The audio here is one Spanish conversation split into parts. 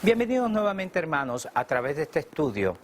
Bienvenidos nuevamente, hermanos, a través de este estudio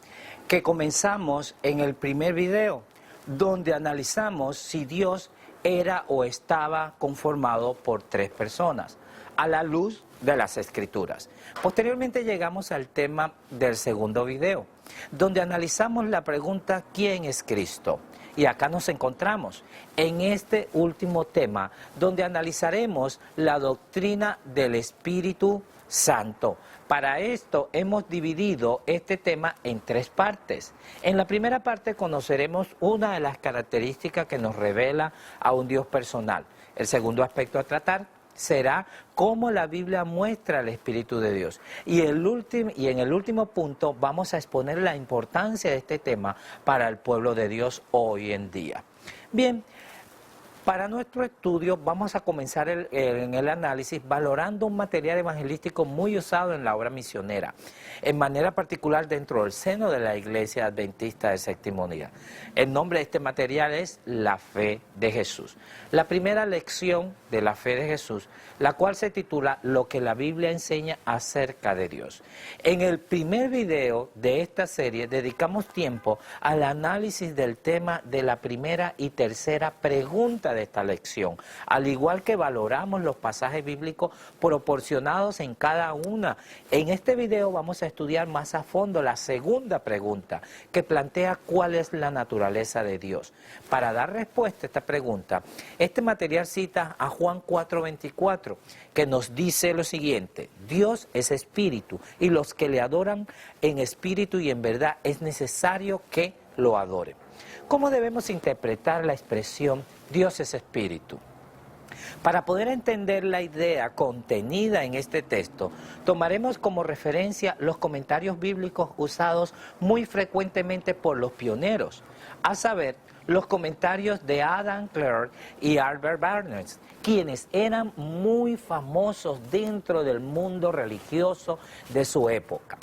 que comenzamos en el primer video, donde analizamos si Dios era o estaba conformado por tres personas, a la luz de las Escrituras. Posteriormente llegamos al tema del segundo video, donde analizamos la pregunta ¿quién es Cristo? Y acá nos encontramos en este último tema, donde analizaremos la doctrina del Espíritu Santo. Para esto hemos dividido este tema en tres partes. En la primera parte conoceremos una de las características que nos revela a un Dios personal. El segundo aspecto a tratar será cómo la Biblia muestra el Espíritu de Dios. Y en el último punto vamos a exponer la importancia de este tema para el pueblo de Dios hoy en día. Bien, para nuestro estudio vamos a comenzar en el análisis valorando un material evangelístico muy usado en la obra misionera, en manera particular dentro del seno de la Iglesia Adventista del Séptimo Día. El nombre de este material es La Fe de Jesús. La primera lección de la Fe de Jesús, la cual se titula Lo que la Biblia enseña acerca de Dios. En el primer video de esta serie dedicamos tiempo al análisis del tema de la primera y tercera pregunta de esta lección, al igual que valoramos los pasajes bíblicos proporcionados en cada una. En este video vamos a estudiar más a fondo la segunda pregunta, que plantea cuál es la naturaleza de Dios. Para dar respuesta a esta pregunta, este material cita a Juan 4:24, que nos dice lo siguiente: Dios es espíritu, y los que le adoran en espíritu y en verdad es necesario que lo adoren. ¿Cómo debemos interpretar la expresión Dios es espíritu? Para poder entender la idea contenida en este texto, tomaremos como referencia los comentarios bíblicos usados muy frecuentemente por los pioneros, a saber, los comentarios de Adam Clarke y Albert Barnes, quienes eran muy famosos dentro del mundo religioso de su época.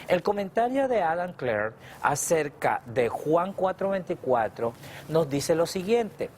El comentario de Adam Clarke acerca de Juan 4:24 nos dice lo siguiente: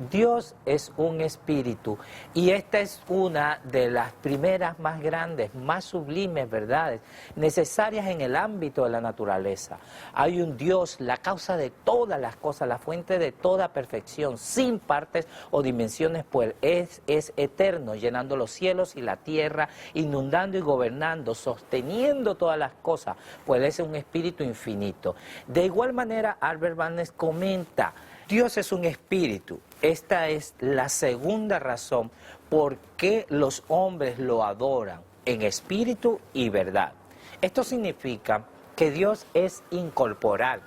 Dios es un espíritu, y esta es una de las primeras más grandes, más sublimes verdades necesarias en el ámbito de la naturaleza. Hay un Dios, la causa de todas las cosas, la fuente de toda perfección, sin partes o dimensiones, pues es eterno, llenando los cielos y la tierra, inundando y gobernando, sosteniendo todas las cosas, pues es un espíritu infinito. De igual manera, Albert Barnes comenta: Dios es un espíritu. Esta es la segunda razón por qué los hombres lo adoran en espíritu y verdad. Esto significa que Dios es incorporal,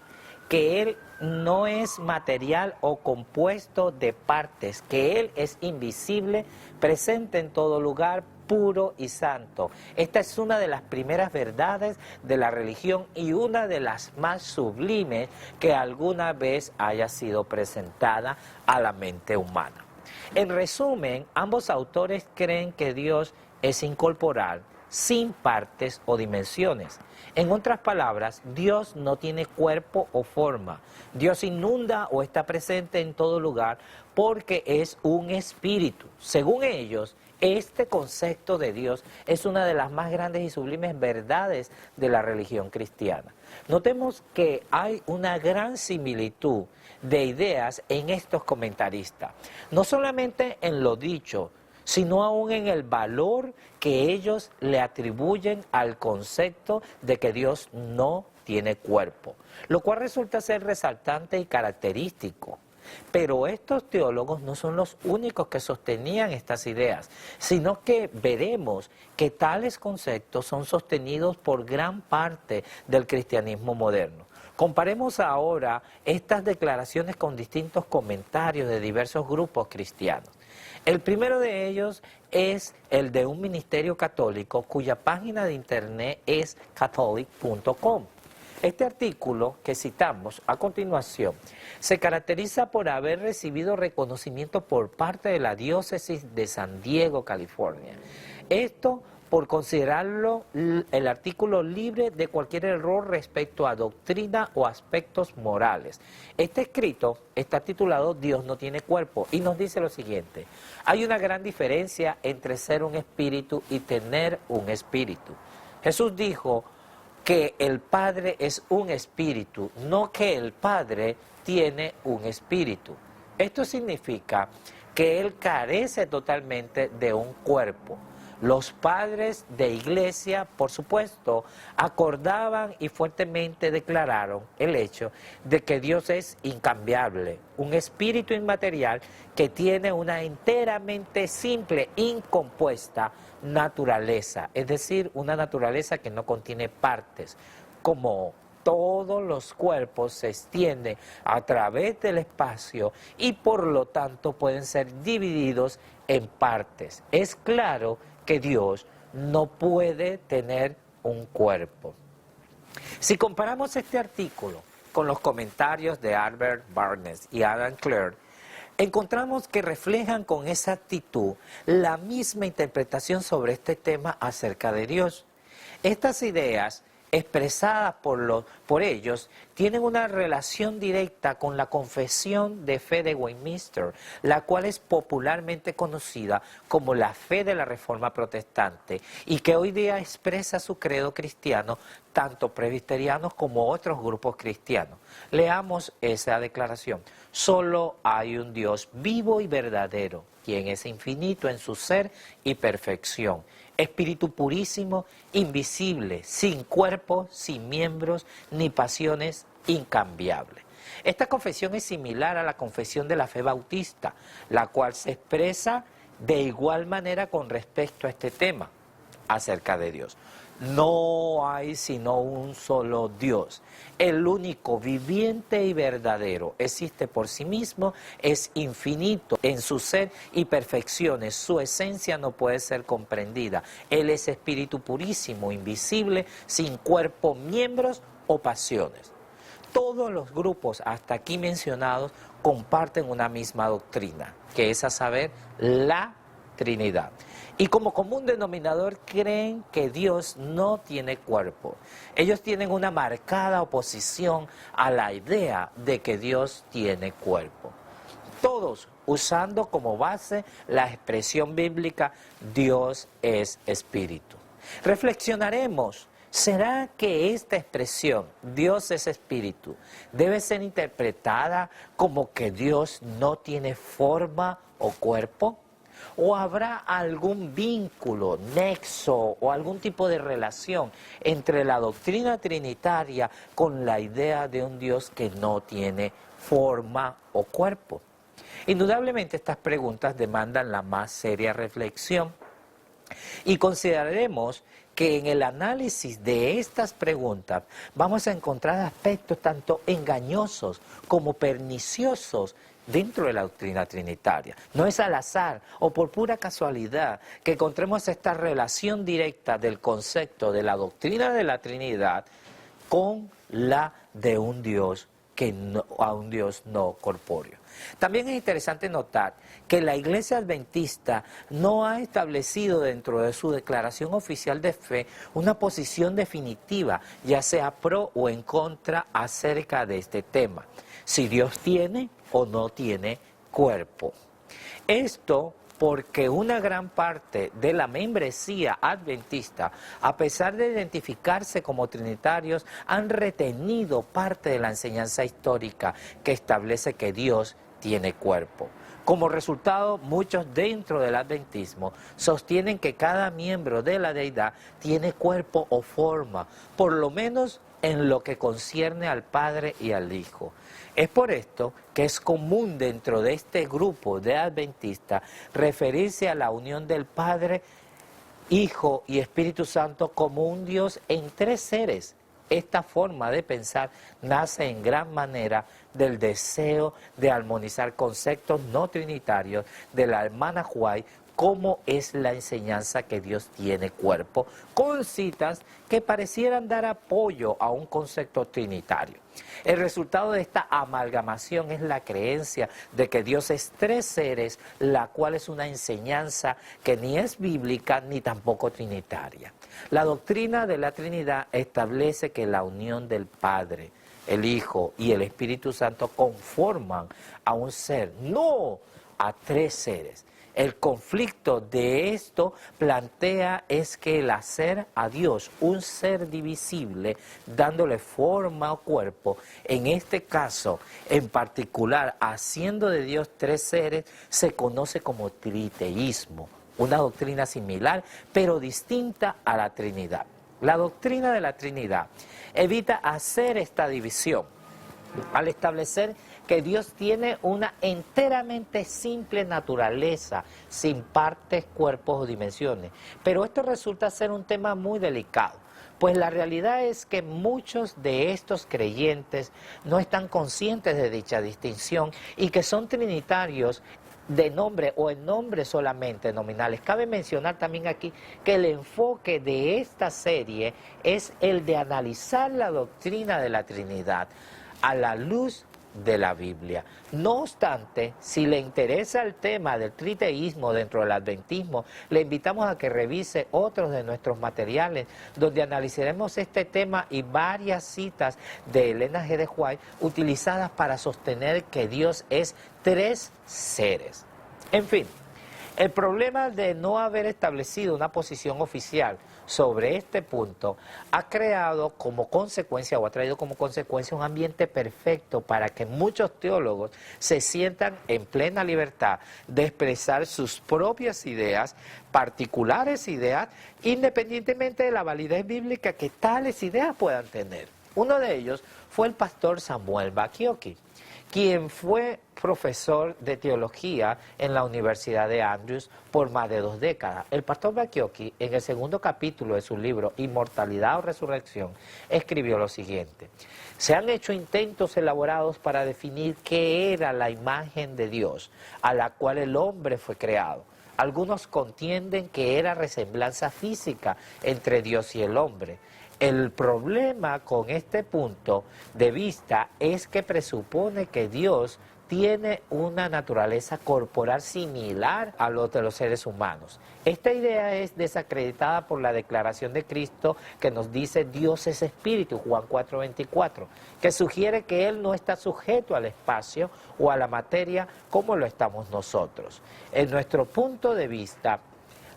que Él no es material o compuesto de partes, que Él es invisible, presente en todo lugar, puro y santo. Esta es una de las primeras verdades de la religión y una de las más sublimes que alguna vez haya sido presentada a la mente humana. En resumen, ambos autores creen que Dios es incorporal, sin partes o dimensiones. En otras palabras, Dios no tiene cuerpo o forma. Dios inunda o está presente en todo lugar porque es un espíritu. Según ellos, este concepto de Dios es una de las más grandes y sublimes verdades de la religión cristiana. Notemos que hay una gran similitud de ideas en estos comentaristas, no solamente en lo dicho, sino aún en el valor que ellos le atribuyen al concepto de que Dios no tiene cuerpo, lo cual resulta ser resaltante y característico. Pero estos teólogos no son los únicos que sostenían estas ideas, sino que veremos que tales conceptos son sostenidos por gran parte del cristianismo moderno. Comparemos ahora estas declaraciones con distintos comentarios de diversos grupos cristianos. El primero de ellos es el de un ministerio católico cuya página de internet es catholic.com. Este artículo que citamos a continuación se caracteriza por haber recibido reconocimiento por parte de la diócesis de San Diego, California. Esto por considerarlo el artículo libre de cualquier error respecto a doctrina o aspectos morales. Este escrito está titulado Dios no tiene cuerpo y nos dice lo siguiente: hay una gran diferencia entre ser un espíritu y tener un espíritu. Jesús dijo que el Padre es un espíritu, no que el Padre tiene un espíritu. Esto significa que Él carece totalmente de un cuerpo. Los padres de iglesia, por supuesto, acordaban y fuertemente declararon el hecho de que Dios es incambiable, un espíritu inmaterial que tiene una enteramente simple, incompuesta naturaleza, es decir, una naturaleza que no contiene partes, como todos los cuerpos se extienden a través del espacio y por lo tanto pueden ser divididos en partes. Es claro que Dios no puede tener un cuerpo. Si comparamos este artículo con los comentarios de Albert Barnes y Adam Clare, encontramos que reflejan con exactitud la misma interpretación sobre este tema acerca de Dios. Estas ideas expresadas por ellos tienen una relación directa con la Confesión de Fe de Westminster, la cual es popularmente conocida como la fe de la Reforma Protestante y que hoy día expresa su credo cristiano tanto presbiterianos como otros grupos cristianos. Leamos esa declaración. Solo hay un Dios vivo y verdadero, quien es infinito en su ser y perfección. Espíritu purísimo, invisible, sin cuerpo, sin miembros, ni pasiones, incambiable. Esta confesión es similar a la confesión de la fe bautista, la cual se expresa de igual manera con respecto a este tema acerca de Dios. No hay sino un solo Dios. El único viviente y verdadero existe por sí mismo, es infinito en su ser y perfecciones. Su esencia no puede ser comprendida. Él es espíritu purísimo, invisible, sin cuerpo, miembros o pasiones. Todos los grupos hasta aquí mencionados comparten una misma doctrina, que es a saber, la Trinidad. Y como común denominador creen que Dios no tiene cuerpo. Ellos tienen una marcada oposición a la idea de que Dios tiene cuerpo. Todos usando como base la expresión bíblica Dios es espíritu. Reflexionaremos. ¿Será que esta expresión, Dios es espíritu, debe ser interpretada como que Dios no tiene forma o cuerpo? ¿O habrá algún vínculo, nexo o algún tipo de relación entre la doctrina trinitaria con la idea de un Dios que no tiene forma o cuerpo? Indudablemente estas preguntas demandan la más seria reflexión y consideraremos que en el análisis de estas preguntas vamos a encontrar aspectos tanto engañosos como perniciosos dentro de la doctrina trinitaria. No es al azar o por pura casualidad que encontremos esta relación directa del concepto de la doctrina de la Trinidad con la de un Dios a un Dios no corpóreo. También es interesante notar que la Iglesia Adventista no ha establecido dentro de su declaración oficial de fe una posición definitiva, ya sea pro o en contra acerca de este tema, si Dios tiene o no tiene cuerpo. Esto porque una gran parte de la membresía adventista, a pesar de identificarse como trinitarios, han retenido parte de la enseñanza histórica que establece que Dios tiene cuerpo. Como resultado, muchos dentro del adventismo sostienen que cada miembro de la deidad tiene cuerpo o forma, por lo menos en lo que concierne al Padre y al Hijo. Es por esto que es común dentro de este grupo de adventistas referirse a la unión del Padre, Hijo y Espíritu Santo como un Dios en tres seres. Esta forma de pensar nace en gran manera del deseo de armonizar conceptos no trinitarios de la hermana White, cómo es la enseñanza que Dios tiene cuerpo, con citas que parecieran dar apoyo a un concepto trinitario. El resultado de esta amalgamación es la creencia de que Dios es tres seres, la cual es una enseñanza que ni es bíblica ni tampoco trinitaria. La doctrina de la Trinidad establece que la unión del Padre, el Hijo y el Espíritu Santo conforman a un ser, no a tres seres. El conflicto de esto plantea es que el hacer a Dios un ser divisible, dándole forma o cuerpo, en este caso en particular haciendo de Dios tres seres, se conoce como triteísmo, una doctrina similar pero distinta a la Trinidad. La doctrina de la Trinidad evita hacer esta división al establecer que Dios tiene una enteramente simple naturaleza, sin partes, cuerpos o dimensiones. Pero esto resulta ser un tema muy delicado, pues la realidad es que muchos de estos creyentes no están conscientes de dicha distinción y que son trinitarios de nombre o en nombre solamente nominales. Cabe mencionar también aquí que el enfoque de esta serie es el de analizar la doctrina de la Trinidad a la luz de la Biblia. No obstante, si le interesa el tema del triteísmo dentro del adventismo, le invitamos a que revise otros de nuestros materiales donde analizaremos este tema y varias citas de Elena G. de White utilizadas para sostener que Dios es tres seres. En fin, el problema de no haber establecido una posición oficial sobre este punto ha creado como consecuencia o ha traído como consecuencia un ambiente perfecto para que muchos teólogos se sientan en plena libertad de expresar sus propias ideas, particulares ideas, independientemente de la validez bíblica que tales ideas puedan tener. Uno de ellos fue el pastor Samuel Bacchiocchi, quien fue profesor de teología en la Universidad de Andrews por más de 2 décadas. El pastor Bacchiocchi, en el segundo capítulo de su libro Inmortalidad o Resurrección, escribió lo siguiente: se han hecho intentos elaborados para definir qué era la imagen de Dios a la cual el hombre fue creado. Algunos contienden que era resemblanza física entre Dios y el hombre. El problema con este punto de vista es que presupone que Dios tiene una naturaleza corporal similar a los de los seres humanos. Esta idea es desacreditada por la declaración de Cristo que nos dice Dios es espíritu, Juan 4:24, que sugiere que Él no está sujeto al espacio o a la materia como lo estamos nosotros. En nuestro punto de vista,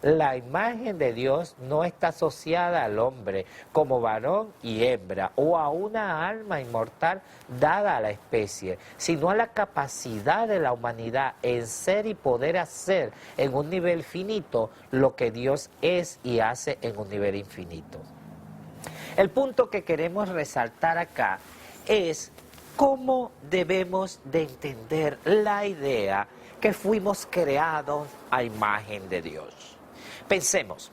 la imagen de Dios no está asociada al hombre como varón y hembra o a una alma inmortal dada a la especie, sino a la capacidad de la humanidad en ser y poder hacer en un nivel finito lo que Dios es y hace en un nivel infinito. El punto que queremos resaltar acá es cómo debemos de entender la idea que fuimos creados a imagen de Dios. Pensemos,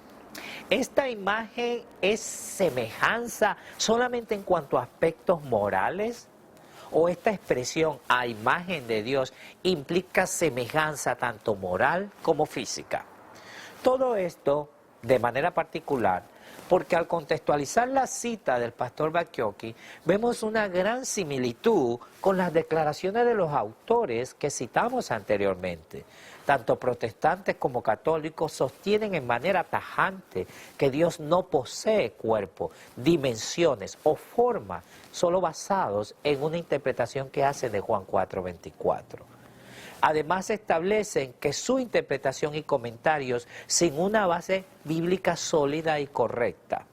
¿esta imagen es semejanza solamente en cuanto a aspectos morales? ¿O esta expresión a imagen de Dios implica semejanza tanto moral como física? Todo esto de manera particular, porque al contextualizar la cita del pastor Bacchiocchi, vemos una gran similitud con las declaraciones de los autores que citamos anteriormente. Tanto protestantes como católicos sostienen en manera tajante que Dios no posee cuerpo, dimensiones o forma, solo basados en una interpretación que hacen de Juan 4:24. Además establecen que su interpretación y comentarios sin una base bíblica sólida y correcta.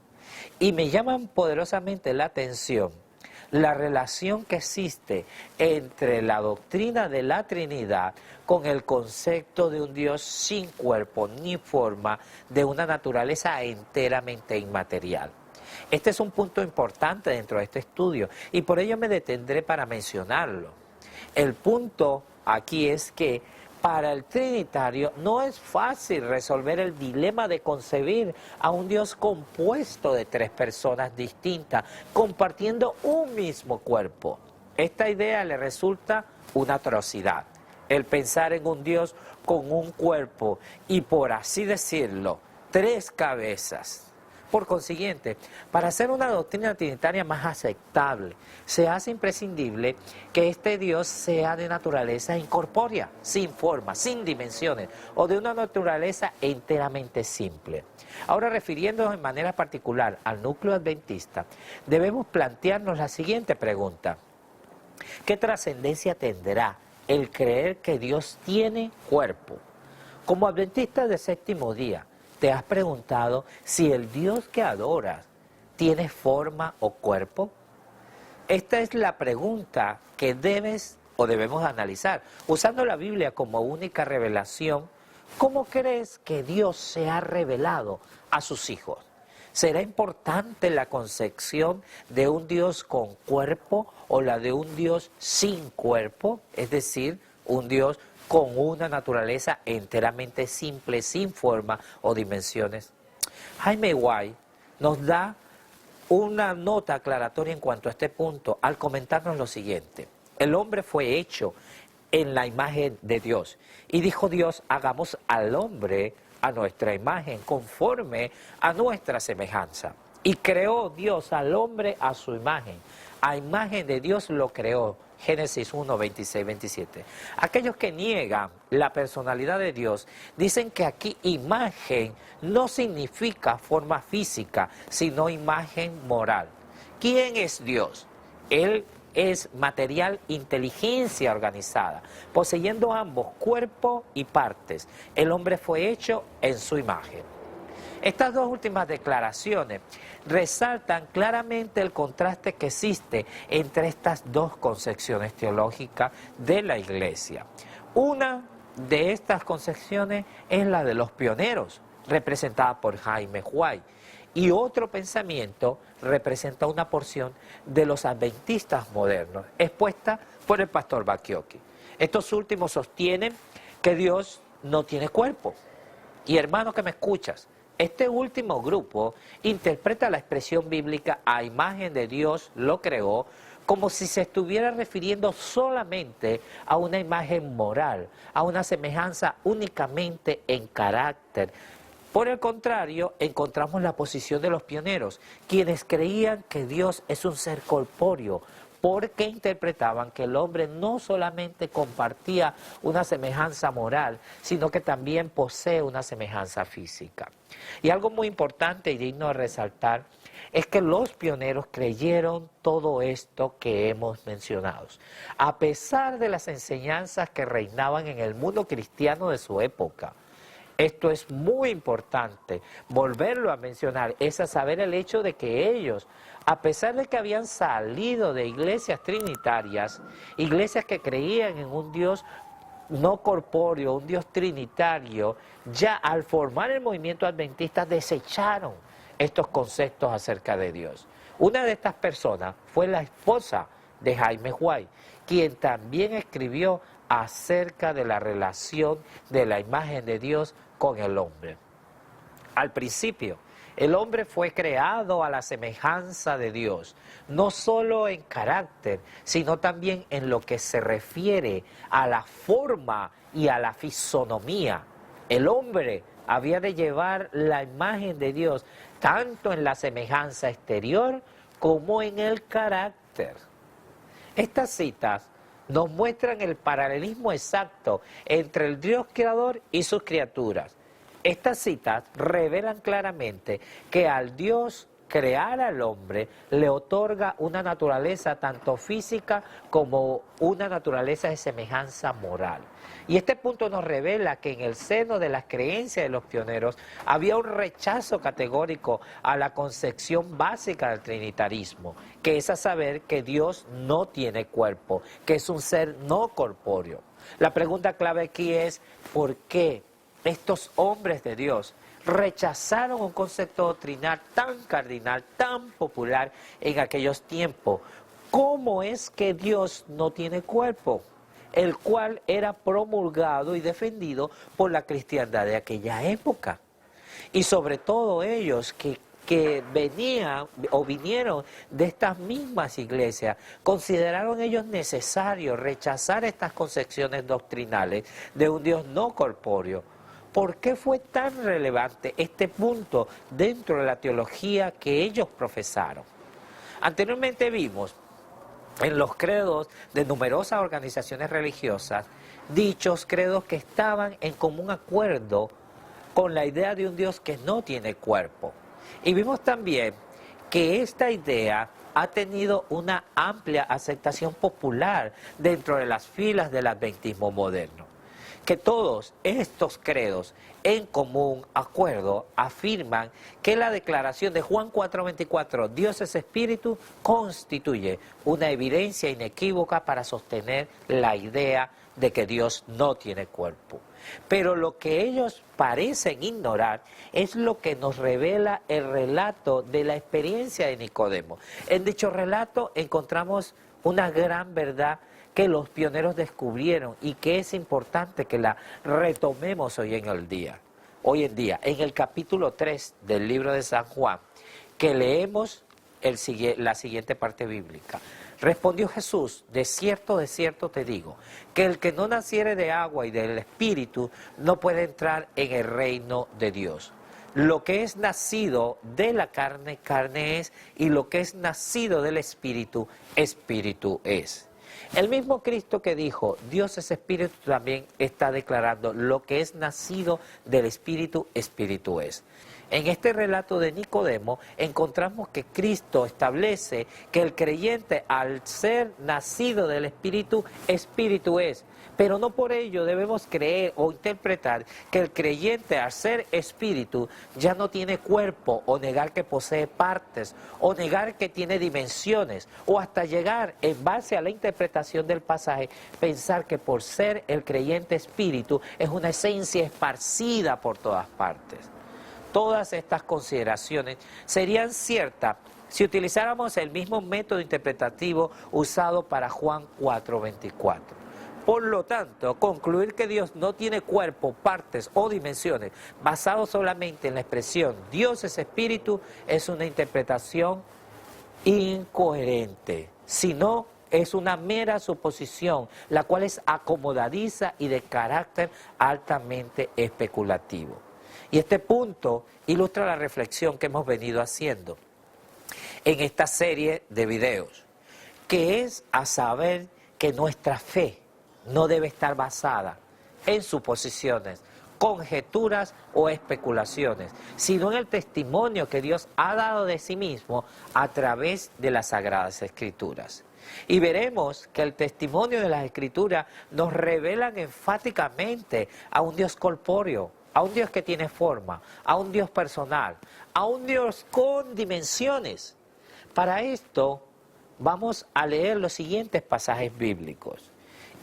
Y me llaman poderosamente la atención la relación que existe entre la doctrina de la Trinidad con el concepto de un Dios sin cuerpo ni forma, de una naturaleza enteramente inmaterial. Este es un punto importante dentro de este estudio y por ello me detendré para mencionarlo. El punto aquí es que para el trinitario no es fácil resolver el dilema de concebir a un Dios compuesto de 3 personas distintas, compartiendo un mismo cuerpo. Esta idea le resulta una atrocidad, el pensar en un Dios con un cuerpo y, por así decirlo, 3 cabezas. Por consiguiente, para hacer una doctrina trinitaria más aceptable, se hace imprescindible que este Dios sea de naturaleza incorpórea, sin forma, sin dimensiones, o de una naturaleza enteramente simple. Ahora, refiriéndonos en manera particular al núcleo adventista, debemos plantearnos la siguiente pregunta: ¿qué trascendencia tendrá el creer que Dios tiene cuerpo? Como adventista de séptimo día, ¿te has preguntado si el Dios que adoras tiene forma o cuerpo? Esta es la pregunta que debes o debemos analizar. Usando la Biblia como única revelación, ¿cómo crees que Dios se ha revelado a sus hijos? ¿Será importante la concepción de un Dios con cuerpo o la de un Dios sin cuerpo? Es decir, un Dios con una naturaleza enteramente simple, sin forma o dimensiones. Jaime White nos da una nota aclaratoria en cuanto a este punto al comentarnos lo siguiente. El hombre fue hecho en la imagen de Dios. Y dijo Dios, hagamos al hombre a nuestra imagen, conforme a nuestra semejanza. Y creó Dios al hombre a su imagen. A imagen de Dios lo creó. Génesis 1, 26, 27. Aquellos que niegan la personalidad de Dios dicen que aquí imagen no significa forma física, sino imagen moral. ¿Quién es Dios? Él es material, inteligencia organizada, poseyendo ambos cuerpo y partes. El hombre fue hecho en su imagen. Estas dos últimas declaraciones resaltan claramente el contraste que existe entre estas dos concepciones teológicas de la Iglesia. Una de estas concepciones es la de los pioneros, representada por Jaime White, y otro pensamiento representa una porción de los adventistas modernos, expuesta por el pastor Bakioki. Estos últimos sostienen que Dios no tiene cuerpo. Y hermano que me escuchas, este último grupo interpreta la expresión bíblica a imagen de Dios lo creó como si se estuviera refiriendo solamente a una imagen moral, a una semejanza únicamente en carácter. Por el contrario, encontramos la posición de los pioneros, quienes creían que Dios es un ser corpóreo, porque interpretaban que el hombre no solamente compartía una semejanza moral, sino que también posee una semejanza física. Y algo muy importante y digno de resaltar es que los pioneros creyeron todo esto que hemos mencionado, a pesar de las enseñanzas que reinaban en el mundo cristiano de su época. Esto es muy importante, volverlo a mencionar, es a saber el hecho de que ellos, a pesar de que habían salido de iglesias trinitarias, iglesias que creían en un Dios no corpóreo, un Dios trinitario, ya al formar el movimiento adventista desecharon estos conceptos acerca de Dios. Una de estas personas fue la esposa de Jaime White, quien también escribió acerca de la relación de la imagen de Dios con el hombre. Al principio, el hombre fue creado a la semejanza de Dios, no solo en carácter, sino también en lo que se refiere a la forma y a la fisonomía. El hombre había de llevar la imagen de Dios tanto en la semejanza exterior como en el carácter. Estas citas nos muestran el paralelismo exacto entre el Dios creador y sus criaturas. Estas citas revelan claramente que al Dios crear al hombre le otorga una naturaleza tanto física como una naturaleza de semejanza moral. Y este punto nos revela que en el seno de las creencias de los pioneros había un rechazo categórico a la concepción básica del trinitarismo, que es a saber que Dios no tiene cuerpo, que es un ser no corpóreo. La pregunta clave aquí es, ¿por qué estos hombres de Dios rechazaron un concepto doctrinal tan cardinal, tan popular en aquellos tiempos? ¿Cómo es que Dios no tiene cuerpo? El cual era promulgado y defendido por la cristiandad de aquella época. Y sobre todo ellos que venían o vinieron de estas mismas iglesias, consideraron ellos necesario rechazar estas concepciones doctrinales de un Dios no corpóreo. ¿Por qué fue tan relevante este punto dentro de la teología que ellos profesaron? Anteriormente vimos en los credos de numerosas organizaciones religiosas dichos credos que estaban en común acuerdo con la idea de un Dios que no tiene cuerpo. Y vimos también que esta idea ha tenido una amplia aceptación popular dentro de las filas del adventismo moderno. que todos estos credos en común acuerdo afirman que la declaración de Juan 4:24, Dios es espíritu, constituye una evidencia inequívoca para sostener la idea de que Dios no tiene cuerpo. Pero lo que ellos parecen ignorar es lo que nos revela el relato de la experiencia de Nicodemo. En dicho relato encontramos una gran verdad que los pioneros descubrieron y que es importante que la retomemos hoy en día. En el capítulo 3 del libro de San Juan, que leemos la siguiente parte bíblica. Respondió Jesús, de cierto te digo, que el que no naciere de agua y del Espíritu no puede entrar en el reino de Dios. Lo que es nacido de la carne, carne es, y lo que es nacido del Espíritu, Espíritu es. El mismo Cristo que dijo, Dios es Espíritu, también está declarando, lo que es nacido del Espíritu, Espíritu es. En este relato de Nicodemo encontramos que Cristo establece que el creyente al ser nacido del Espíritu, Espíritu es. Pero no por ello debemos creer o interpretar que el creyente al ser espíritu ya no tiene cuerpo, o negar que posee partes, o negar que tiene dimensiones, o hasta llegar, en base a la interpretación del pasaje, pensar que por ser el creyente espíritu es una esencia esparcida por todas partes. Todas estas consideraciones serían ciertas si utilizáramos el mismo método interpretativo usado para Juan 4:24. Por lo tanto, concluir que Dios no tiene cuerpo, partes o dimensiones basado solamente en la expresión Dios es espíritu es una interpretación incoherente, sino es una mera suposición, la cual es acomodadiza y de carácter altamente especulativo. Y este punto ilustra la reflexión que hemos venido haciendo en esta serie de videos, que es a saber que nuestra fe no debe estar basada en suposiciones, conjeturas o especulaciones, sino en el testimonio que Dios ha dado de sí mismo a través de las Sagradas Escrituras. Y veremos que el testimonio de las Escrituras nos revelan enfáticamente a un Dios corpóreo, a un Dios que tiene forma, a un Dios personal, a un Dios con dimensiones. Para esto vamos a leer los siguientes pasajes bíblicos.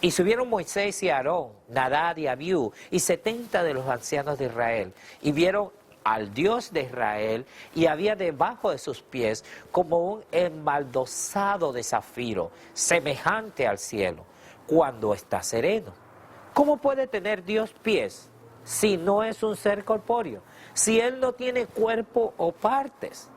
Y subieron Moisés y Aarón, Nadab y Abiú, y 70 de los ancianos de Israel, y vieron al Dios de Israel, y había debajo de sus pies como un embaldosado de zafiro, semejante al cielo, cuando está sereno. ¿Cómo puede tener Dios pies si no es un ser corpóreo? Si Él no tiene cuerpo o partes.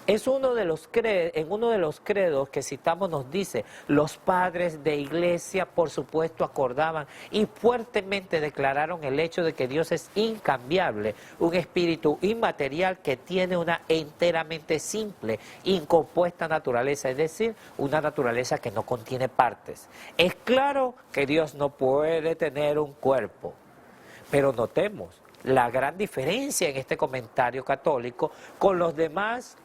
Es en uno de los credos que citamos nos dice, los padres de iglesia por supuesto acordaban y fuertemente declararon el hecho de que Dios es incambiable, un espíritu inmaterial que tiene una enteramente simple, incompuesta naturaleza, es decir, una naturaleza que no contiene partes. Es claro que Dios no puede tener un cuerpo, pero notemos la gran diferencia en este comentario católico con los demás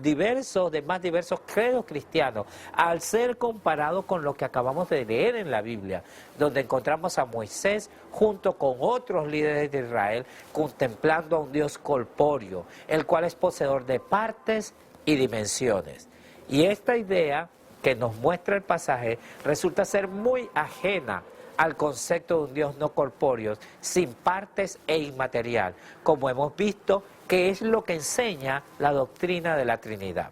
diversos credos cristianos, al ser comparado con lo que acabamos de leer en la Biblia, donde encontramos a Moisés junto con otros líderes de Israel contemplando a un Dios corpóreo, el cual es poseedor de partes y dimensiones. Y esta idea que nos muestra el pasaje resulta ser muy ajena al concepto de un Dios no corpóreo, sin partes e inmaterial, como hemos visto que es lo que enseña la doctrina de la Trinidad.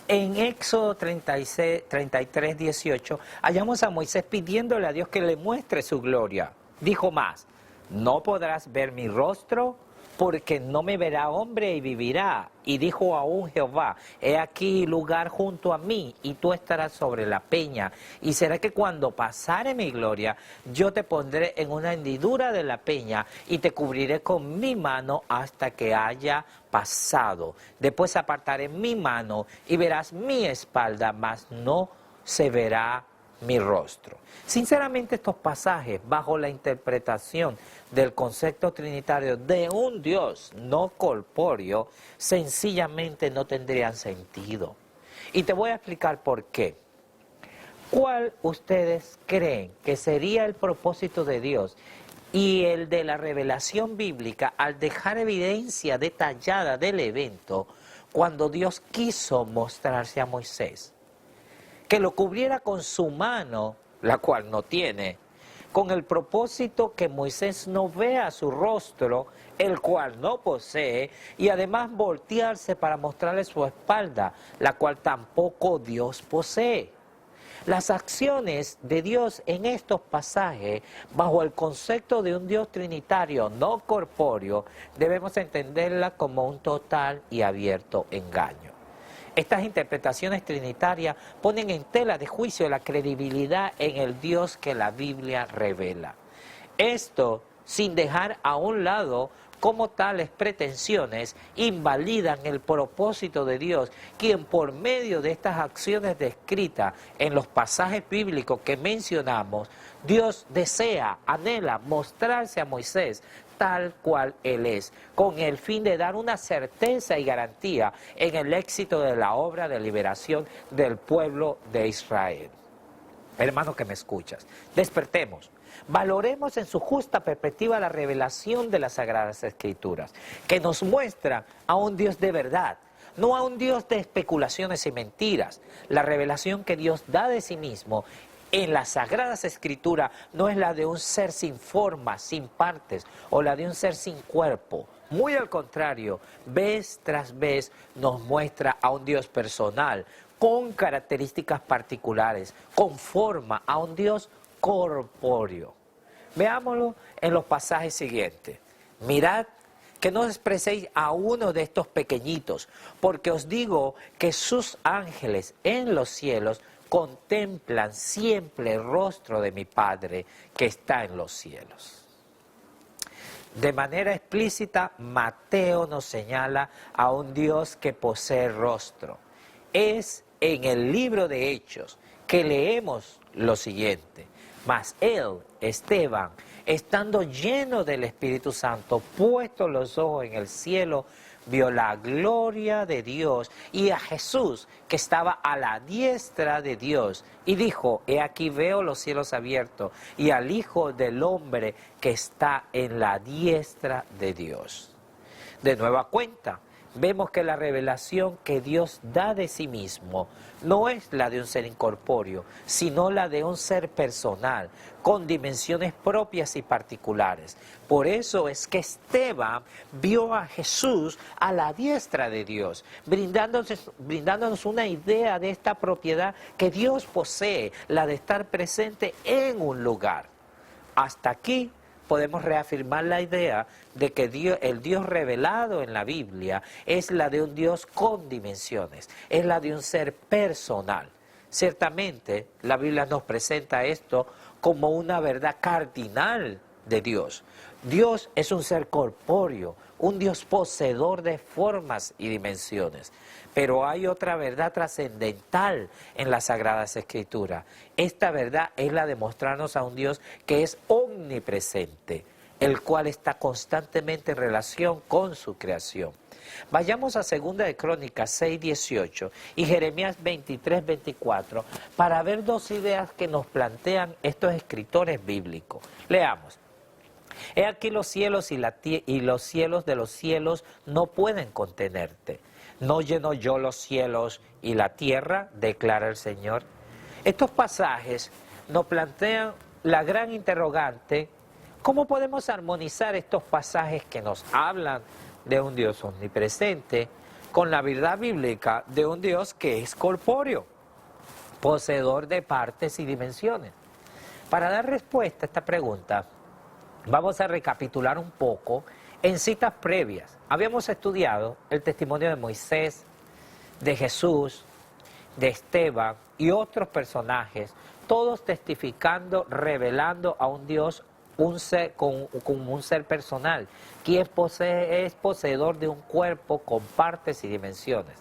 En Éxodo 33, 18, hallamos a Moisés pidiéndole a Dios que le muestre su gloria. Dijo más, no podrás ver mi rostro, porque no me verá hombre y vivirá. Y dijo aún Jehová, he aquí lugar junto a mí, y tú estarás sobre la peña. Y será que cuando pasare mi gloria, yo te pondré en una hendidura de la peña, y te cubriré con mi mano hasta que haya pasado. Después apartaré mi mano, y verás mi espalda, mas no se verá mi rostro. Sinceramente, estos pasajes, bajo la interpretación del concepto trinitario de un Dios no corpóreo, sencillamente no tendrían sentido. Y te voy a explicar por qué. ¿Cuál ustedes creen que sería el propósito de Dios y el de la revelación bíblica al dejar evidencia detallada del evento cuando Dios quiso mostrarse a Moisés? Que lo cubriera con su mano, la cual no tiene, con el propósito que Moisés no vea su rostro, el cual no posee, y además voltearse para mostrarle su espalda, la cual tampoco Dios posee. Las acciones de Dios en estos pasajes, bajo el concepto de un Dios trinitario no corpóreo, debemos entenderla como un total y abierto engaño. Estas interpretaciones trinitarias ponen en tela de juicio la credibilidad en el Dios que la Biblia revela. Esto sin dejar a un lado cómo tales pretensiones invalidan el propósito de Dios, quien por medio de estas acciones descritas en los pasajes bíblicos que mencionamos, Dios desea, anhela mostrarse a Moisés tal cual Él es, con el fin de dar una certeza y garantía en el éxito de la obra de liberación del pueblo de Israel. Hermano que me escuchas, despertemos. Valoremos en su justa perspectiva la revelación de las Sagradas Escrituras, que nos muestra a un Dios de verdad, no a un Dios de especulaciones y mentiras. La revelación que Dios da de sí mismo en las Sagradas Escrituras no es la de un ser sin forma, sin partes, o la de un ser sin cuerpo. Muy al contrario, vez tras vez nos muestra a un Dios personal, con características particulares, con forma, a un Dios corpóreo. Veámoslo en los pasajes siguientes. Mirad que no despreciéis a uno de estos pequeñitos, porque os digo que sus ángeles en los cielos contemplan siempre el rostro de mi Padre que está en los cielos. De manera explícita, Mateo nos señala a un Dios que posee rostro. Es en el libro de Hechos que leemos lo siguiente: mas él, Esteban, estando lleno del Espíritu Santo, puesto los ojos en el cielo, vio la gloria de Dios y a Jesús que estaba a la diestra de Dios, y dijo: he aquí veo los cielos abiertos y al Hijo del Hombre que está en la diestra de Dios. De nueva cuenta, vemos que la revelación que Dios da de sí mismo no es la de un ser incorpóreo, sino la de un ser personal, con dimensiones propias y particulares. Por eso es que Esteban vio a Jesús a la diestra de Dios, brindándonos una idea de esta propiedad que Dios posee, la de estar presente en un lugar. Hasta aquí podemos reafirmar la idea de que el Dios revelado en la Biblia es la de un Dios con dimensiones, es la de un ser personal. Ciertamente, la Biblia nos presenta esto como una verdad cardinal de Dios. Dios es un ser corpóreo, un Dios poseedor de formas y dimensiones. Pero hay otra verdad trascendental en las Sagradas Escrituras. Esta verdad es la de mostrarnos a un Dios que es omnipresente, el cual está constantemente en relación con su creación. Vayamos a 2 de Crónicas 6:18 y Jeremías 23:24 para ver dos ideas que nos plantean estos escritores bíblicos. Leamos. He aquí los cielos y los cielos de los cielos no pueden contenerte. ¿No lleno yo los cielos y la tierra?, declara el Señor. Estos pasajes nos plantean la gran interrogante: ¿cómo podemos armonizar estos pasajes que nos hablan de un Dios omnipresente con la verdad bíblica de un Dios que es corpóreo, poseedor de partes y dimensiones? Para dar respuesta a esta pregunta, vamos a recapitular un poco en citas previas. Habíamos estudiado el testimonio de Moisés, de Jesús, de Esteban y otros personajes, todos testificando, revelando a un Dios, como un ser personal, quien es poseedor de un cuerpo con partes y dimensiones.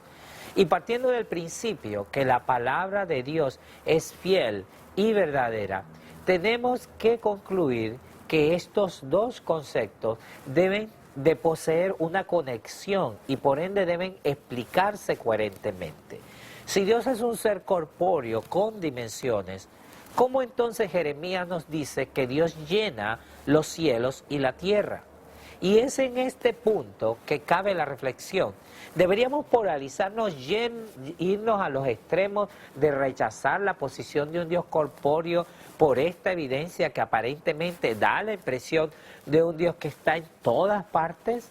Y partiendo del principio que la palabra de Dios es fiel y verdadera, tenemos que concluir que estos dos conceptos deben de poseer una conexión y por ende deben explicarse coherentemente. Si Dios es un ser corpóreo con dimensiones, ¿cómo entonces Jeremías nos dice que Dios llena los cielos y la tierra? Y es en este punto que cabe la reflexión. Deberíamos polarizarnos, irnos a los extremos de rechazar la posición de un Dios corpóreo por esta evidencia que aparentemente da la impresión de un Dios que está en todas partes.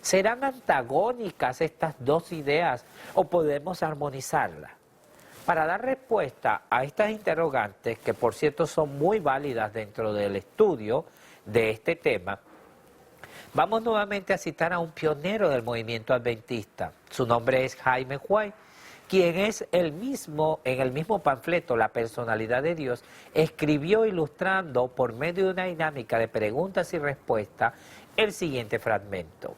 ¿Serán antagónicas estas dos ideas o podemos armonizarlas? Para dar respuesta a estas interrogantes, que por cierto son muy válidas dentro del estudio de este tema, vamos nuevamente a citar a un pionero del movimiento adventista. Su nombre es Jaime White, quien es en el mismo panfleto, La personalidad de Dios, escribió ilustrando por medio de una dinámica de preguntas y respuestas el siguiente fragmento.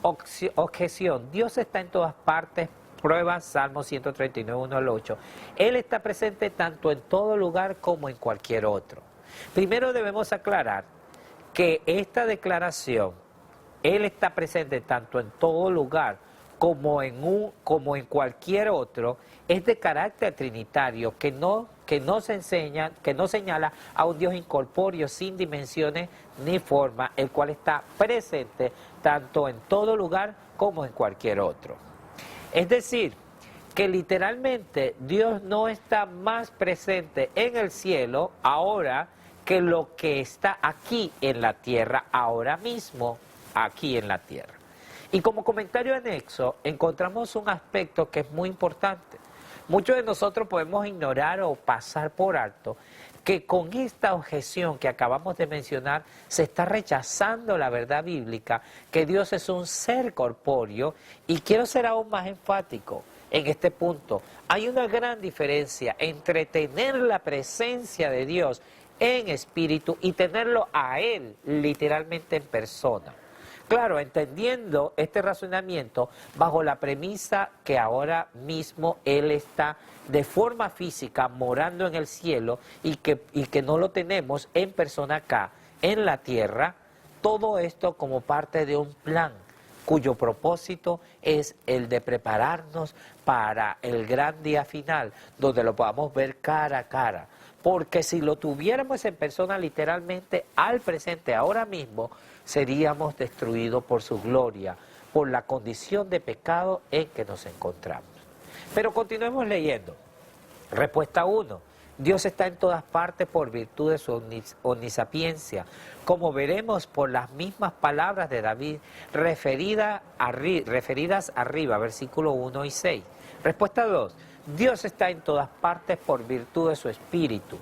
Objeción: Dios está en todas partes. Prueba Salmo 139, 1 al 8. Él está presente tanto en todo lugar como en cualquier otro. Primero debemos aclarar que esta declaración, Él está presente tanto en todo lugar como en cualquier otro, es de carácter trinitario, que no señala a un Dios incorpóreo sin dimensiones ni forma, el cual está presente tanto en todo lugar como en cualquier otro. Es decir, que literalmente Dios no está más presente en el cielo ahora que lo que está aquí en la tierra, ahora mismo aquí en la tierra. Y como comentario anexo, encontramos un aspecto que es muy importante. Muchos de nosotros podemos ignorar o pasar por alto que con esta objeción que acabamos de mencionar se está rechazando la verdad bíblica, que Dios es un ser corpóreo, y quiero ser aún más enfático en este punto. Hay una gran diferencia entre tener la presencia de Dios en espíritu y tenerlo a Él literalmente en persona. Claro, entendiendo este razonamiento bajo la premisa que ahora mismo Él está de forma física morando en el cielo y que no lo tenemos en persona acá, en la tierra, todo esto como parte de un plan cuyo propósito es el de prepararnos para el gran día final, donde lo podamos ver cara a cara. Porque si lo tuviéramos en persona literalmente al presente, ahora mismo, seríamos destruidos por su gloria, por la condición de pecado en que nos encontramos. Pero continuemos leyendo. Respuesta 1. Dios está en todas partes por virtud de su omnisapiencia, como veremos por las mismas palabras de David referidas arriba, versículos 1 y 6. Respuesta 2. Dios está en todas partes por virtud de su Espíritu,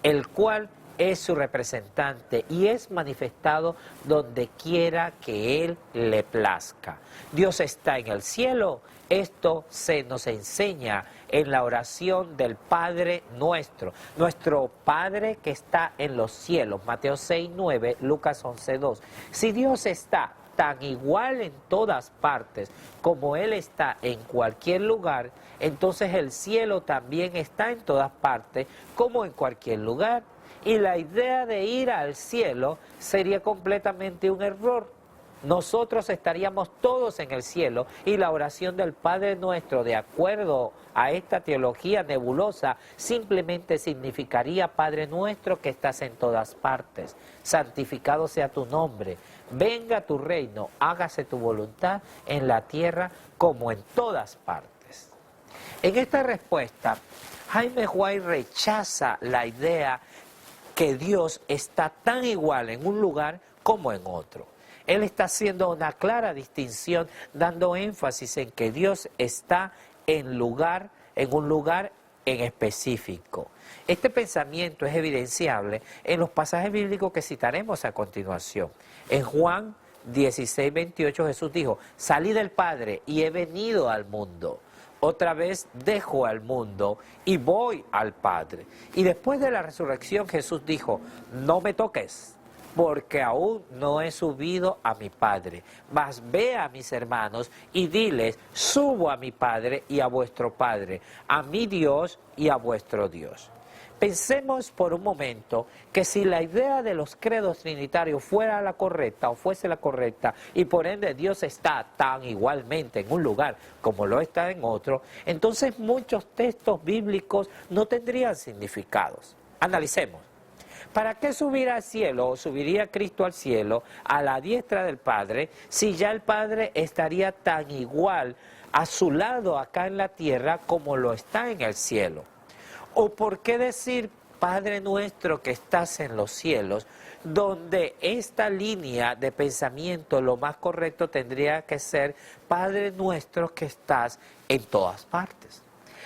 el cual es su representante y es manifestado donde quiera que Él le plazca. Dios está en el cielo. Esto se nos enseña en la oración del Padre nuestro, nuestro Padre que está en los cielos, Mateo 6, 9, Lucas 11, 2. Si Dios está tan igual en todas partes como Él está en cualquier lugar, entonces el cielo también está en todas partes como en cualquier lugar. Y la idea de ir al cielo sería completamente un error. Nosotros estaríamos todos en el cielo y la oración del Padre nuestro, de acuerdo a esta teología nebulosa, simplemente significaría: Padre nuestro que estás en todas partes, santificado sea tu nombre, venga tu reino, hágase tu voluntad en la tierra como en todas partes. En esta respuesta, Jaime White rechaza la idea que Dios está tan igual en un lugar como en otro. Él está haciendo una clara distinción, dando énfasis en que Dios está en un lugar en específico. Este pensamiento es evidenciable en los pasajes bíblicos que citaremos a continuación. En Juan 16, 28 Jesús dijo: salí del Padre y he venido al mundo. Otra vez dejo al mundo y voy al Padre. Y después de la resurrección Jesús dijo: no me toques, porque aún no he subido a mi Padre. Mas ve a mis hermanos y diles: subo a mi Padre y a vuestro Padre, a mi Dios y a vuestro Dios. Pensemos por un momento que si la idea de los credos trinitarios fuera la correcta o fuese la correcta y por ende Dios está tan igualmente en un lugar como lo está en otro, entonces muchos textos bíblicos no tendrían significados. Analicemos. ¿Para qué subir al cielo o subiría Cristo al cielo a la diestra del Padre si ya el Padre estaría tan igual a su lado acá en la tierra como lo está en el cielo? ¿O por qué decir Padre nuestro que estás en los cielos, donde esta línea de pensamiento lo más correcto tendría que ser Padre nuestro que estás en todas partes?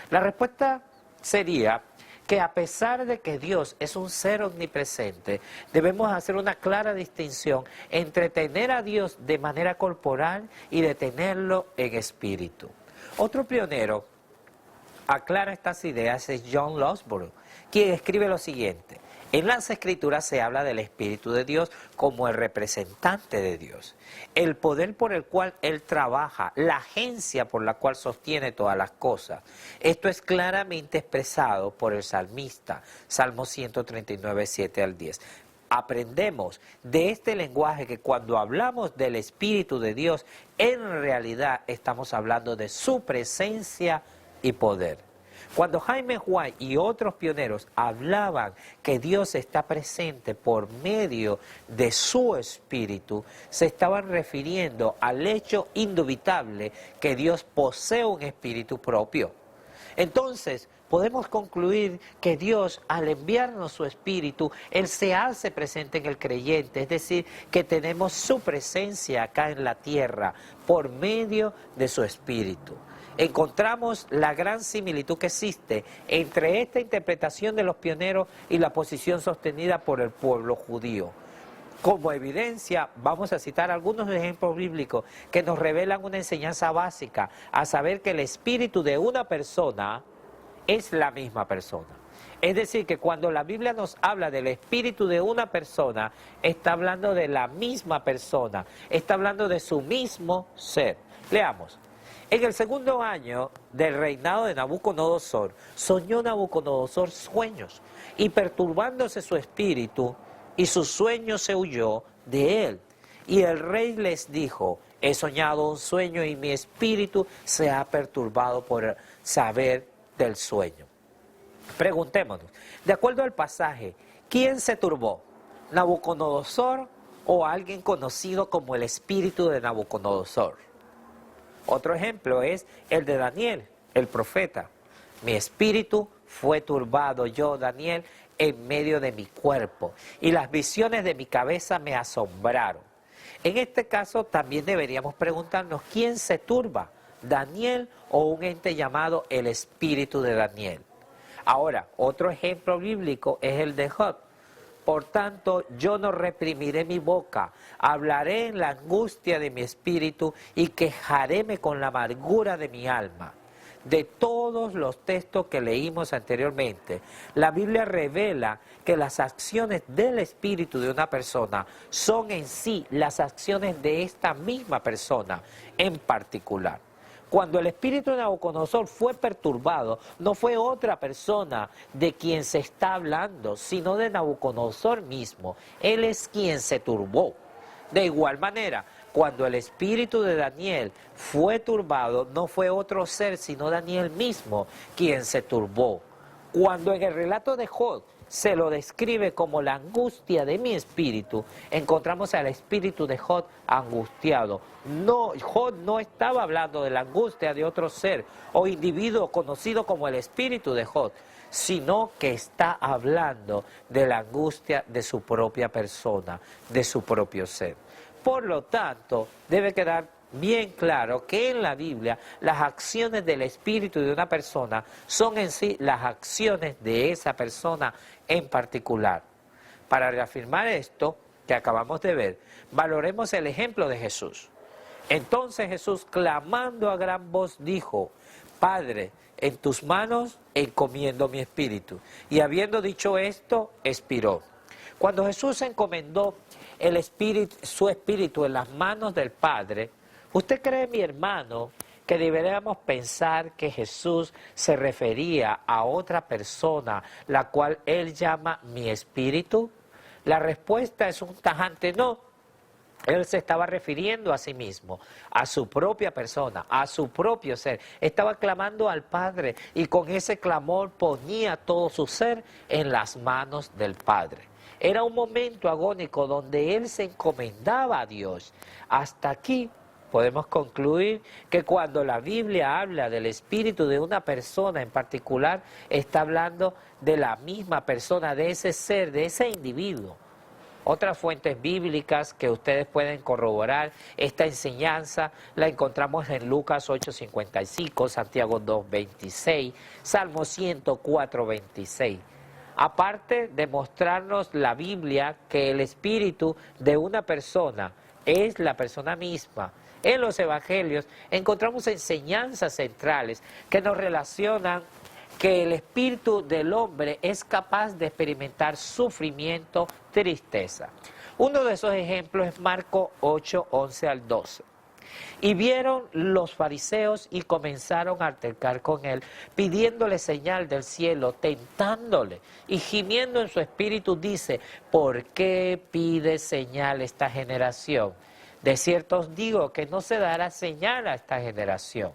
La respuesta sería que a pesar de que Dios es un ser omnipresente, debemos hacer una clara distinción entre tener a Dios de manera corporal y de tenerlo en espíritu. Otro pionero aclara estas ideas es John Losborough, quien escribe lo siguiente: en las Escrituras se habla del Espíritu de Dios como el representante de Dios, el poder por el cual Él trabaja, la agencia por la cual sostiene todas las cosas. Esto es claramente expresado por el salmista, Salmo 139, 7 al 10. Aprendemos de este lenguaje que cuando hablamos del Espíritu de Dios, en realidad estamos hablando de su presencia y poder. Cuando Jaime White y otros pioneros hablaban que Dios está presente por medio de su Espíritu, se estaban refiriendo al hecho indubitable que Dios posee un Espíritu propio. Entonces, podemos concluir que Dios, al enviarnos su Espíritu, Él se hace presente en el creyente, es decir, que tenemos su presencia acá en la tierra por medio de su Espíritu. Encontramos la gran similitud que existe entre esta interpretación de los pioneros y la posición sostenida por el pueblo judío. Como evidencia, vamos a citar algunos ejemplos bíblicos que nos revelan una enseñanza básica, a saber que el espíritu de una persona es la misma persona. Es decir, que cuando la Biblia nos habla del espíritu de una persona, está hablando de la misma persona, está hablando de su mismo ser. Leamos. En el segundo año del reinado de Nabucodonosor, soñó Nabucodonosor sueños, y perturbándose su espíritu, y su sueño se huyó de él. Y el rey les dijo: he soñado un sueño y mi espíritu se ha perturbado por saber del sueño. Preguntémonos, de acuerdo al pasaje, ¿quién se turbó? ¿Nabucodonosor o alguien conocido como el espíritu de Nabucodonosor? Otro ejemplo es el de Daniel, el profeta. Mi espíritu fue turbado, yo, Daniel, en medio de mi cuerpo, y las visiones de mi cabeza me asombraron. En este caso también deberíamos preguntarnos, ¿quién se turba? ¿Daniel o un ente llamado el espíritu de Daniel? Ahora, otro ejemplo bíblico es el de Job. Por tanto, yo no reprimiré mi boca, hablaré en la angustia de mi espíritu y quejaréme con la amargura de mi alma. De todos los textos que leímos anteriormente, la Biblia revela que las acciones del espíritu de una persona son en sí las acciones de esta misma persona en particular. Cuando el espíritu de Nabucodonosor fue perturbado, no fue otra persona de quien se está hablando, sino de Nabucodonosor mismo. Él es quien se turbó. De igual manera, cuando el espíritu de Daniel fue turbado, no fue otro ser, sino Daniel mismo quien se turbó. Cuando en el relato de Job se lo describe como la angustia de mi espíritu, encontramos al espíritu de Job angustiado. No, Job no estaba hablando de la angustia de otro ser o individuo conocido como el espíritu de Job, sino que está hablando de la angustia de su propia persona, de su propio ser. Por lo tanto, debe quedar bien claro que en la Biblia las acciones del espíritu de una persona son en sí las acciones de esa persona en particular. Para reafirmar esto que acabamos de ver, valoremos el ejemplo de Jesús. Entonces Jesús, clamando a gran voz, dijo: Padre, en tus manos encomiendo mi espíritu. Y habiendo dicho esto, expiró. Cuando Jesús encomendó su espíritu en las manos del Padre, ¿usted cree, mi hermano, que deberíamos pensar que Jesús se refería a otra persona, la cual él llama mi espíritu? La respuesta es un tajante no. Él se estaba refiriendo a sí mismo, a su propia persona, a su propio ser. Estaba clamando al Padre y con ese clamor ponía todo su ser en las manos del Padre. Era un momento agónico donde él se encomendaba a Dios. Hasta aquí podemos concluir que cuando la Biblia habla del espíritu de una persona en particular, está hablando de la misma persona, de ese ser, de ese individuo. Otras fuentes bíblicas que ustedes pueden corroborar esta enseñanza la encontramos en Lucas 8:55, Santiago 2:26, Salmo 104:26. Aparte de mostrarnos la Biblia que el espíritu de una persona es la persona misma, en los evangelios encontramos enseñanzas centrales que nos relacionan que el espíritu del hombre es capaz de experimentar sufrimiento, tristeza. Uno de esos ejemplos es Marcos 8:11 al 12. Y vieron los fariseos y comenzaron a altercar con él, pidiéndole señal del cielo, tentándole, y gimiendo en su espíritu dice: ¿por qué pide señal esta generación? De cierto os digo que no se dará señal a esta generación.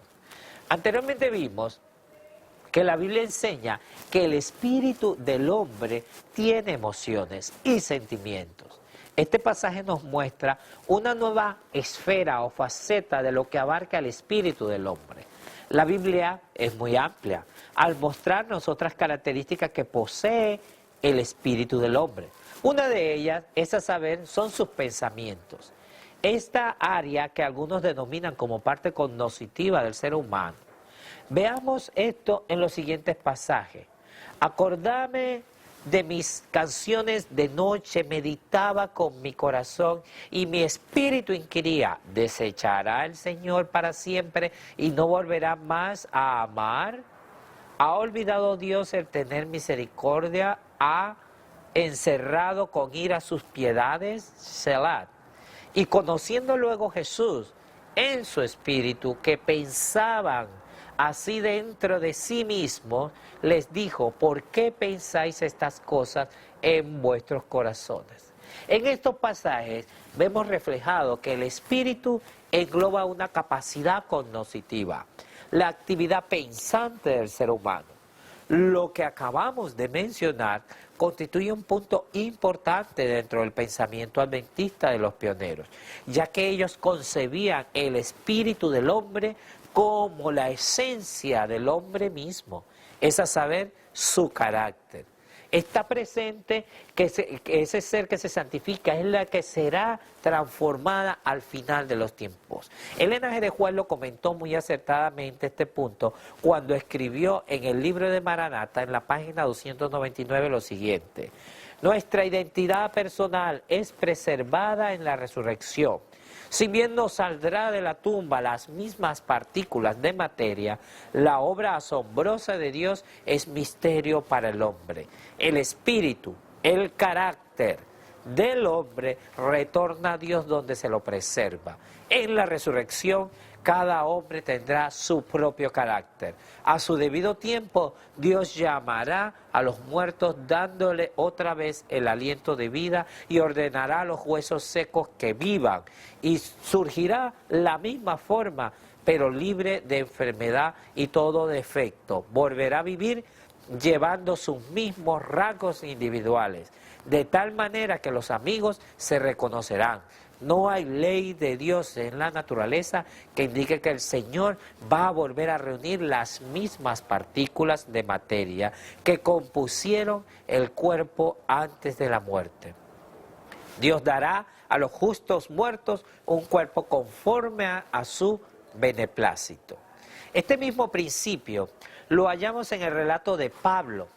Anteriormente vimos que la Biblia enseña que el espíritu del hombre tiene emociones y sentimientos. Este pasaje nos muestra una nueva esfera o faceta de lo que abarca el espíritu del hombre. La Biblia es muy amplia al mostrarnos otras características que posee el espíritu del hombre. Una de ellas, es a saber, son sus pensamientos. Esta área que algunos denominan como parte cognitiva del ser humano. Veamos esto en los siguientes pasajes. Acordame de mis canciones de noche, meditaba con mi corazón y mi espíritu inquiría: ¿desechará el Señor para siempre y no volverá más a amar? ¿Ha olvidado Dios el tener misericordia? ¿Ha encerrado con ira sus piedades? Selah. Y conociendo luego Jesús en su espíritu que pensaban así dentro de sí mismo, les dijo: ¿por qué pensáis estas cosas en vuestros corazones? En estos pasajes vemos reflejado que el espíritu engloba una capacidad cognitiva, la actividad pensante del ser humano. Lo que acabamos de mencionar constituye un punto importante dentro del pensamiento adventista de los pioneros, ya que ellos concebían el espíritu del hombre como la esencia del hombre mismo, es a saber, su carácter. Está presente que ese ser que se santifica es la que será transformada al final de los tiempos. Elena G. de Juárez lo comentó muy acertadamente este punto cuando escribió en el libro de Maranatha, en la página 299, lo siguiente: nuestra identidad personal es preservada en la resurrección. Si bien no saldrá de la tumba las mismas partículas de materia, la obra asombrosa de Dios es misterio para el hombre. El espíritu, el carácter del hombre retorna a Dios donde se lo preserva. En la resurrección, cada hombre tendrá su propio carácter. A su debido tiempo, Dios llamará a los muertos dándole otra vez el aliento de vida y ordenará a los huesos secos que vivan. Y surgirá la misma forma, pero libre de enfermedad y todo defecto. Volverá a vivir llevando sus mismos rasgos individuales, de tal manera que los amigos se reconocerán. No hay ley de Dios en la naturaleza que indique que el Señor va a volver a reunir las mismas partículas de materia que compusieron el cuerpo antes de la muerte. Dios dará a los justos muertos un cuerpo conforme a su beneplácito. Este mismo principio lo hallamos en el relato de Pablo,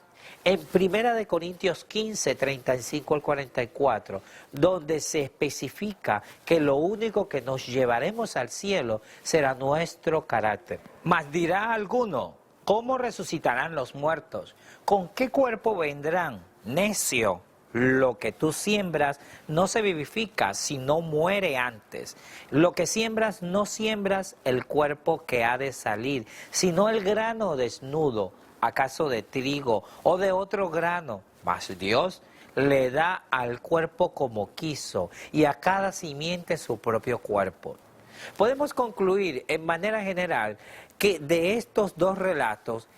en 1 Corintios 15, 35 al 44, donde se especifica que lo único que nos llevaremos al cielo será nuestro carácter. Mas dirá alguno: ¿cómo resucitarán los muertos? ¿Con qué cuerpo vendrán? Necio. lo que tú siembras no se vivifica, sino muere antes. Lo que siembras no siembras el cuerpo que ha de salir, sino el grano desnudo, acaso de trigo o de otro grano. Mas Dios le da al cuerpo como quiso y a cada simiente su propio cuerpo. Podemos concluir en manera general que de estos dos relatos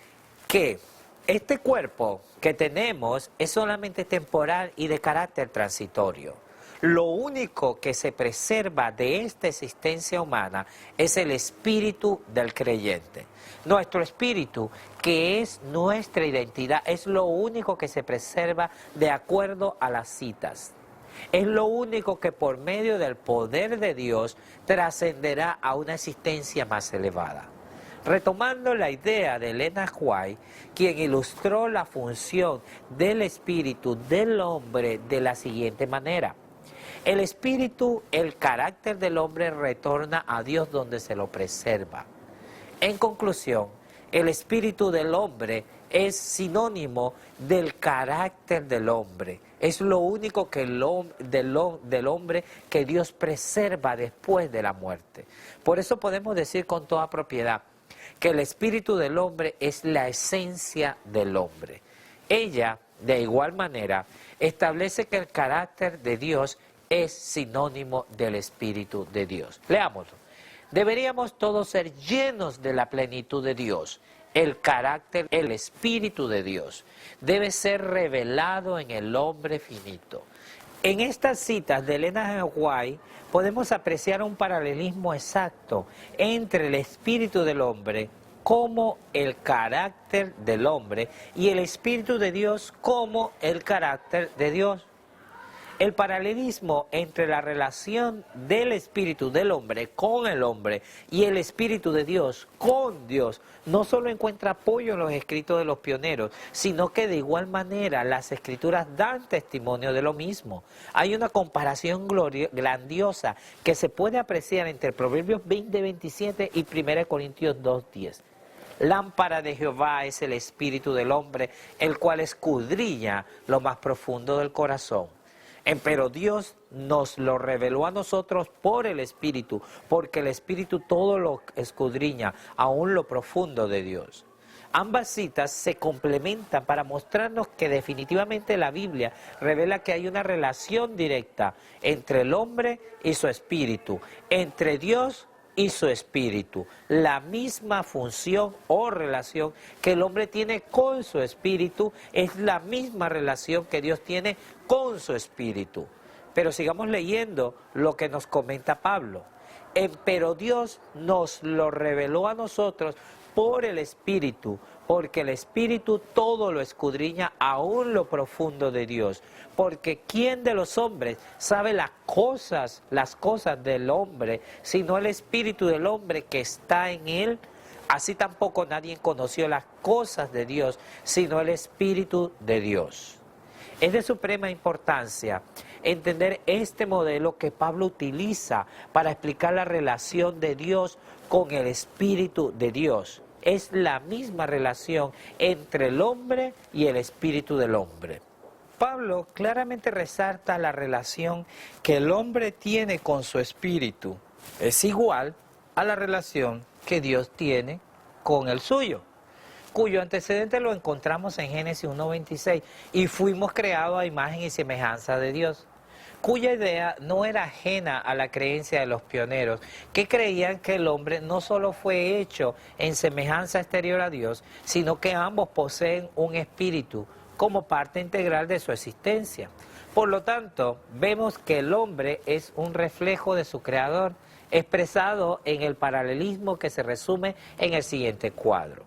que este cuerpo que tenemos es solamente temporal y de carácter transitorio. Lo único que se preserva de esta existencia humana es el espíritu del creyente. Nuestro espíritu, que es nuestra identidad, es lo único que se preserva de acuerdo a las citas. Es lo único que por medio del poder de Dios trascenderá a una existencia más elevada. Retomando la idea de Elena White, quien ilustró la función del espíritu del hombre de la siguiente manera. El espíritu, el carácter del hombre retorna a Dios donde se lo preserva. En conclusión, el espíritu del hombre es sinónimo del carácter del hombre. Es lo único que del hombre que Dios preserva después de la muerte. Por eso podemos decir con toda propiedad que el espíritu del hombre es la esencia del hombre. Ella, de igual manera, establece que el carácter de Dios es sinónimo del espíritu de Dios. Leámoslo. Deberíamos todos ser llenos de la plenitud de Dios. El carácter, el espíritu de Dios debe ser revelado en el hombre finito. En estas citas de Elena White podemos apreciar un paralelismo exacto entre el espíritu del hombre como el carácter del hombre y el espíritu de Dios como el carácter de Dios. El paralelismo entre la relación del espíritu del hombre con el hombre y el espíritu de Dios con Dios no solo encuentra apoyo en los escritos de los pioneros, sino que de igual manera las escrituras dan testimonio de lo mismo. Hay una comparación grandiosa que se puede apreciar entre Proverbios 20:27 y 1 Corintios 2:10. Lámpara de Jehová es el espíritu del hombre, el cual escudriña lo más profundo del corazón. Pero Dios nos lo reveló a nosotros por el Espíritu, porque el Espíritu todo lo escudriña, aún lo profundo de Dios. Ambas citas se complementan para mostrarnos que definitivamente la Biblia revela que hay una relación directa entre el hombre y su espíritu, entre Dios y su espíritu, la misma función o relación que el hombre tiene con su espíritu es la misma relación que Dios tiene con su espíritu. Pero sigamos leyendo lo que nos comenta Pablo. Pero Dios nos lo reveló a nosotros por el Espíritu, porque el Espíritu todo lo escudriña, aún lo profundo de Dios. Porque ¿quién de los hombres sabe las cosas del hombre, sino el Espíritu del hombre que está en él? Así tampoco nadie conoció las cosas de Dios, sino el Espíritu de Dios. Es de suprema importancia entender este modelo que Pablo utiliza para explicar la relación de Dios con el Espíritu de Dios. Es la misma relación entre el hombre y el Espíritu del hombre. Pablo claramente resalta la relación que el hombre tiene con su espíritu. Es igual a la relación que Dios tiene con el suyo, cuyo antecedente lo encontramos en Génesis 1:26, y fuimos creados a imagen y semejanza de Dios, cuya idea no era ajena a la creencia de los pioneros, que creían que el hombre no solo fue hecho en semejanza exterior a Dios, sino que ambos poseen un espíritu como parte integral de su existencia. Por lo tanto, vemos que el hombre es un reflejo de su creador, expresado en el paralelismo que se resume en el siguiente cuadro.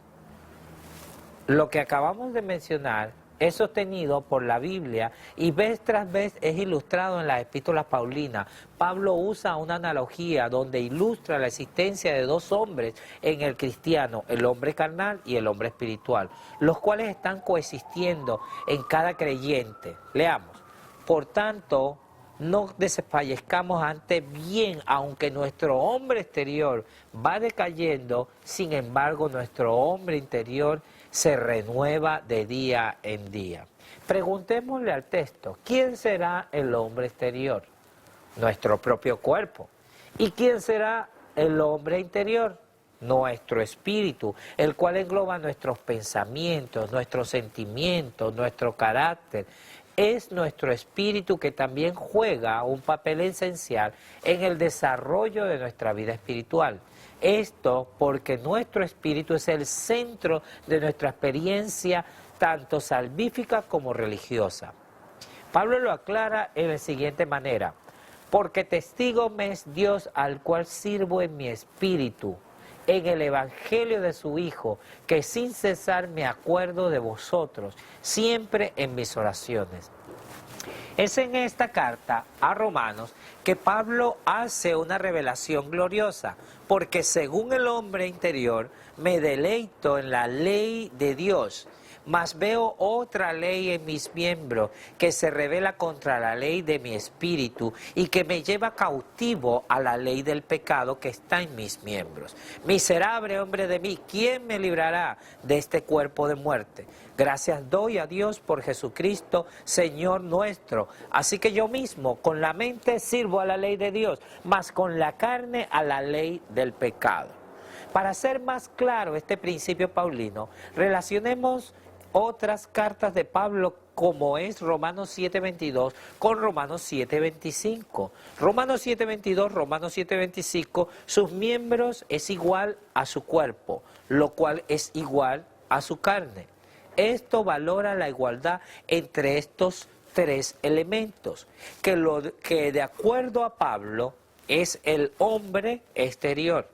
Lo que acabamos de mencionar es sostenido por la Biblia y vez tras vez es ilustrado en las epístolas paulinas. Pablo usa una analogía donde ilustra la existencia de dos hombres en el cristiano, el hombre carnal y el hombre espiritual, los cuales están coexistiendo en cada creyente. Leamos. Por tanto, no desfallezcamos ante bien, aunque nuestro hombre exterior va decayendo, sin embargo nuestro hombre interior se renueva de día en día. Preguntémosle al texto, ¿quién será el hombre exterior? Nuestro propio cuerpo. ¿Y quién será el hombre interior? Nuestro espíritu, el cual engloba nuestros pensamientos, nuestros sentimientos, nuestro carácter. Es nuestro espíritu que también juega un papel esencial en el desarrollo de nuestra vida espiritual. Esto porque nuestro espíritu es el centro de nuestra experiencia tanto salvífica como religiosa. Pablo lo aclara en la siguiente manera: porque testigo me es Dios al cual sirvo en mi espíritu, en el evangelio de su Hijo, que sin cesar me acuerdo de vosotros, siempre en mis oraciones. Es en esta carta a Romanos que Pablo hace una revelación gloriosa, porque según el hombre interior me deleito en la ley de Dios, mas veo otra ley en mis miembros que se revela contra la ley de mi espíritu y que me lleva cautivo a la ley del pecado que está en mis miembros. Miserable hombre de mí, ¿quién me librará de este cuerpo de muerte? Gracias doy a Dios por Jesucristo, Señor nuestro. Así que yo mismo con la mente sirvo a la ley de Dios, mas con la carne a la ley del pecado. Para hacer más claro este principio paulino, relacionemos otras cartas de Pablo como es Romanos 7:22 con Romanos 7:25. Romanos 7:22, Romanos 7:25, sus miembros es igual a su cuerpo, lo cual es igual a su carne. Esto valora la igualdad entre estos tres elementos, que de acuerdo a Pablo es el hombre exterior.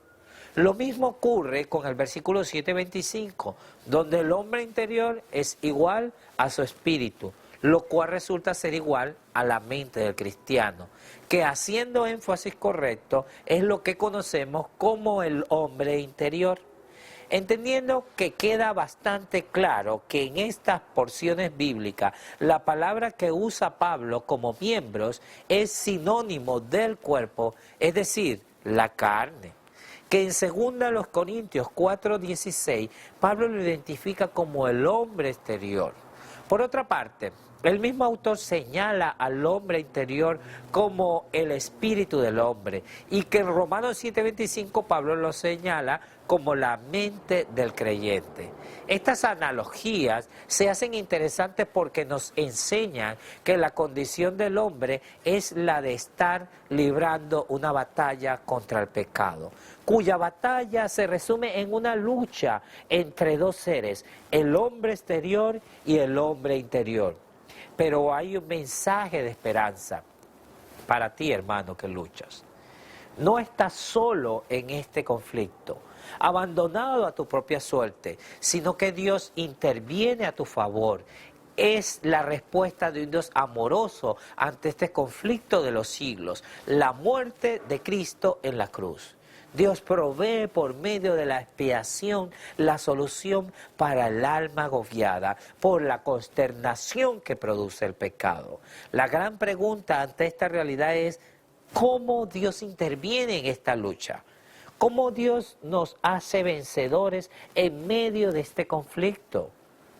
Lo mismo ocurre con el versículo 7:25, donde el hombre interior es igual a su espíritu, lo cual resulta ser igual a la mente del cristiano, que haciendo énfasis correcto es lo que conocemos como el hombre interior. Entendiendo que queda bastante claro que en estas porciones bíblicas la palabra que usa Pablo como miembros es sinónimo del cuerpo, es decir, la carne, que en 2 Corintios 4:16 Pablo lo identifica como el hombre exterior. Por otra parte, el mismo autor señala al hombre interior como el espíritu del hombre, y que en Romanos 7:25 Pablo lo señala como la mente del creyente. Estas analogías se hacen interesantes porque nos enseñan que la condición del hombre es la de estar librando una batalla contra el pecado, cuya batalla se resume en una lucha entre dos seres, el hombre exterior y el hombre interior. Pero hay un mensaje de esperanza para ti, hermano, que luchas. No estás solo en este conflicto, abandonado a tu propia suerte, sino que Dios interviene a tu favor. Es la respuesta de un Dios amoroso ante este conflicto de los siglos, la muerte de Cristo en la cruz. Dios provee por medio de la expiación la solución para el alma agobiada por la consternación que produce el pecado. La gran pregunta ante esta realidad es: ¿cómo Dios interviene en esta lucha? ¿Cómo Dios nos hace vencedores en medio de este conflicto?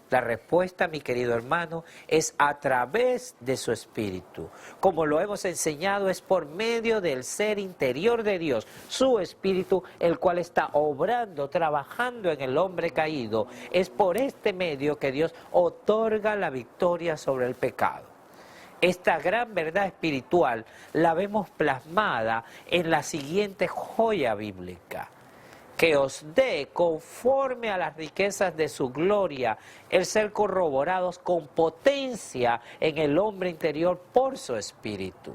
La respuesta, mi querido hermano, es a través de su Espíritu. Como lo hemos enseñado, es por medio del ser interior de Dios, su Espíritu, el cual está obrando, trabajando en el hombre caído. Es por este medio que Dios otorga la victoria sobre el pecado. Esta gran verdad espiritual la vemos plasmada en la siguiente joya bíblica: que os dé, conforme a las riquezas de su gloria, el ser corroborados con potencia en el hombre interior por su Espíritu.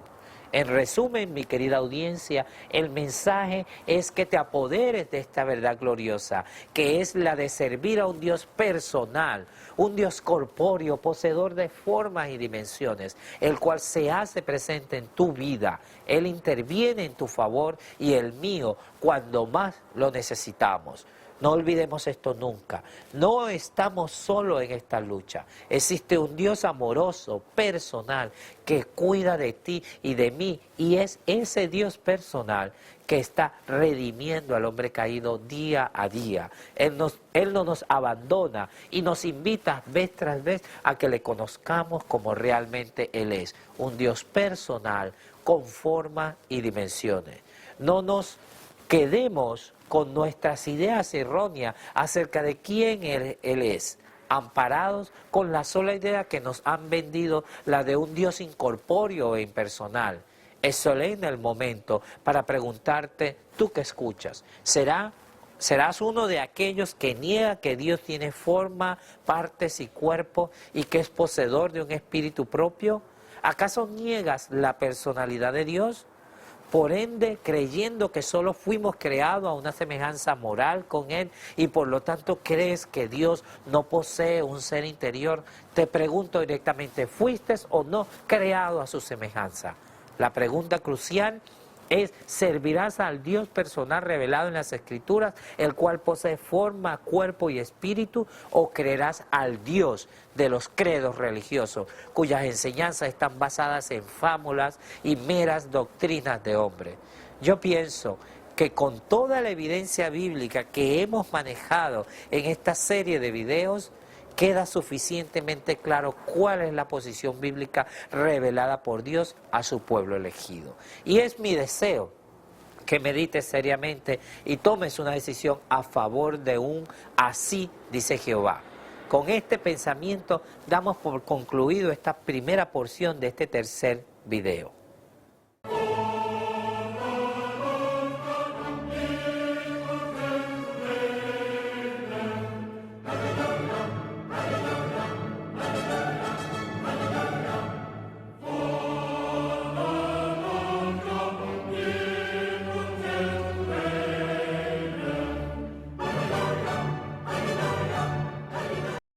En resumen, mi querida audiencia, el mensaje es que te apoderes de esta verdad gloriosa, que es la de servir a un Dios personal, un Dios corpóreo, poseedor de formas y dimensiones, el cual se hace presente en tu vida. Él interviene en tu favor y el mío cuando más lo necesitamos. No olvidemos esto nunca. No estamos solo en esta lucha. Existe un Dios amoroso, personal, que cuida de ti y de mí. Y es ese Dios personal que está redimiendo al hombre caído día a día. Él no nos abandona y nos invita vez tras vez a que le conozcamos como realmente Él es. Un Dios personal, con forma y dimensiones. No nos quedemos con nuestras ideas erróneas acerca de quién Él es, amparados con la sola idea que nos han vendido, la de un Dios incorpóreo e impersonal. Es solemne el momento para preguntarte, tú que escuchas, ¿serás uno de aquellos que niega que Dios tiene forma, partes y cuerpo y que es poseedor de un espíritu propio? ¿Acaso niegas la personalidad de Dios? Por ende, creyendo que solo fuimos creados a una semejanza moral con Él y por lo tanto crees que Dios no posee un ser interior, te pregunto directamente, ¿fuiste o no creado a su semejanza? La pregunta crucial es, ¿servirás al Dios personal revelado en las Escrituras, el cual posee forma, cuerpo y espíritu, o creerás al Dios de los credos religiosos, cuyas enseñanzas están basadas en fábulas y meras doctrinas de hombre? Yo pienso que con toda la evidencia bíblica que hemos manejado en esta serie de videos, queda suficientemente claro cuál es la posición bíblica revelada por Dios a su pueblo elegido. Y es mi deseo que medites seriamente y tomes una decisión a favor de un así dice Jehová. Con este pensamiento damos por concluido esta primera porción de este tercer video.